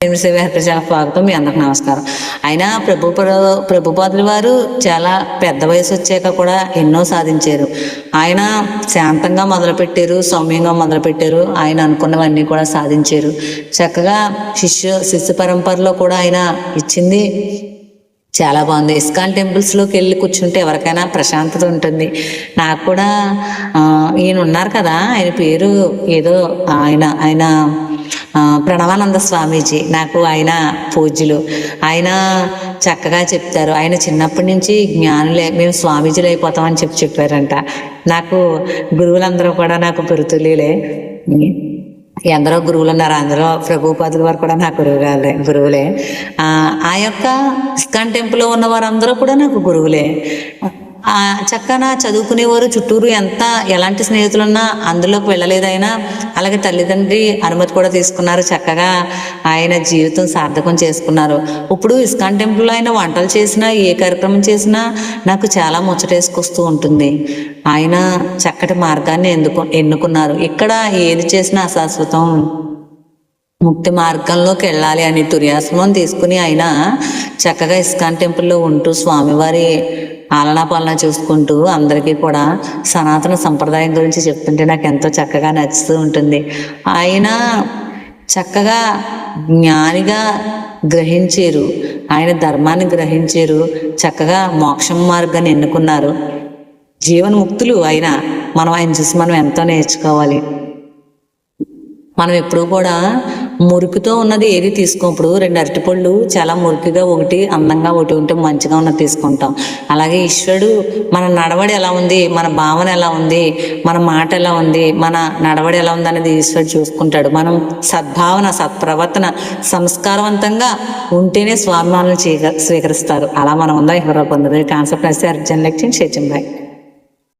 స్వాగతం. మీ అందరికి నమస్కారం. అయినా ప్రభుపాదుల వారు చాలా పెద్ద వయసు వచ్చాక కూడా ఎన్నో సాధించారు. ఆయన శాంతంగా మొదలుపెట్టారు, సౌమ్యంగా మొదలుపెట్టారు. ఆయన అనుకున్నవన్నీ కూడా సాధించారు. చక్కగా శిష్య పరంపరలో కూడా ఆయన ఇచ్చింది చాలా బాగుంది. ఇస్కాన్ టెంపుల్స్లోకి వెళ్ళి కూర్చుంటే ఎవరికైనా ప్రశాంతత ఉంటుంది. నాకు కూడా ఈయన ఉన్నారు కదా, ఆయన పేరు ఏదో ఆయన ప్రణవానంద స్వామీజీ, నాకు ఆయన పూజ్యులు. ఆయన చక్కగా చెప్తారు. ఆయన చిన్నప్పటి నుంచి జ్ఞానులే, మేము స్వామీజీలు అయిపోతామని చెప్పారంట. నాకు గురువులందరూ కూడా నాకు గురుతులేలే. ఎందరో గురువులు ఉన్నారు, అందులో ప్రభుపాదుల వారు కూడా నాకు గురువులే. ఆ యొక్క ఇస్కాన్ టెంపుల్లో ఉన్న వారందరూ కూడా నాకు గురువులే. చక్కగా చదువుకునేవారు, చుట్టూరు ఎలాంటి స్నేహితులున్నా అందులోకి వెళ్ళలేదైనా. అలాగే తల్లిదండ్రి అనుమతి కూడా తీసుకున్నారు. చక్కగా ఆయన జీవితం సార్థకం చేసుకున్నారు. ఇప్పుడు ఇస్కాన్ టెంపుల్లో ఆయన వంటలు చేసినా, ఏ కార్యక్రమం చేసినా నాకు చాలా ముచ్చటేసుకొస్తూ ఉంటుంది. ఆయన చక్కటి మార్గాన్ని ఎన్నుకున్నారు. ఇక్కడ ఏది చేసినా అశాశ్వతం, ముక్తి మార్గంలోకి వెళ్ళాలి అని తుర్యాసనం తీసుకుని ఆయన చక్కగా ఇస్కాన్ టెంపుల్లో ఉంటూ స్వామివారి ఆలనా పాలన చూసుకుంటూ అందరికీ కూడా సనాతన సంప్రదాయం గురించి చెప్తుంటే నాకు ఎంతో చక్కగా నచ్చుతూ ఉంటుంది. ఆయన చక్కగా జ్ఞానిగా గ్రహించారు, ఆయన ధర్మాన్ని గ్రహించారు, చక్కగా మోక్షం మార్గాన్ని ఎన్నుకున్నారు. జీవన్ముక్తులు ఆయన ఆయన చూసి మనం ఎంతో నేర్చుకోవాలి. మనం ఎప్పుడు కూడా మురికితో ఉన్నది ఏది తీసుకోప్పుడు, 2 అరటిపళ్ళు చాలా మురికిగా ఒకటి అందంగా ఒకటి ఉంటే మంచిగా ఉన్నది తీసుకుంటాం. అలాగే ఈశ్వరుడు మన నడవడి ఎలా ఉంది, మన భావన ఎలా ఉంది, మన మాట ఎలా ఉంది, మన నడవడి ఎలా ఉంది అనేది ఈశ్వరుడు చూసుకుంటాడు. మనం సద్భావన, సత్ప్రవర్తన, సంస్కారవంతంగా ఉంటేనే స్వాభిమానులు స్వీకరిస్తారు. అలా మనం ఉందా ఇక్కడ పొందదు. కాన్సెప్ట్ నచ్చితే అర్జున్ లెక్చర్ చేయండి.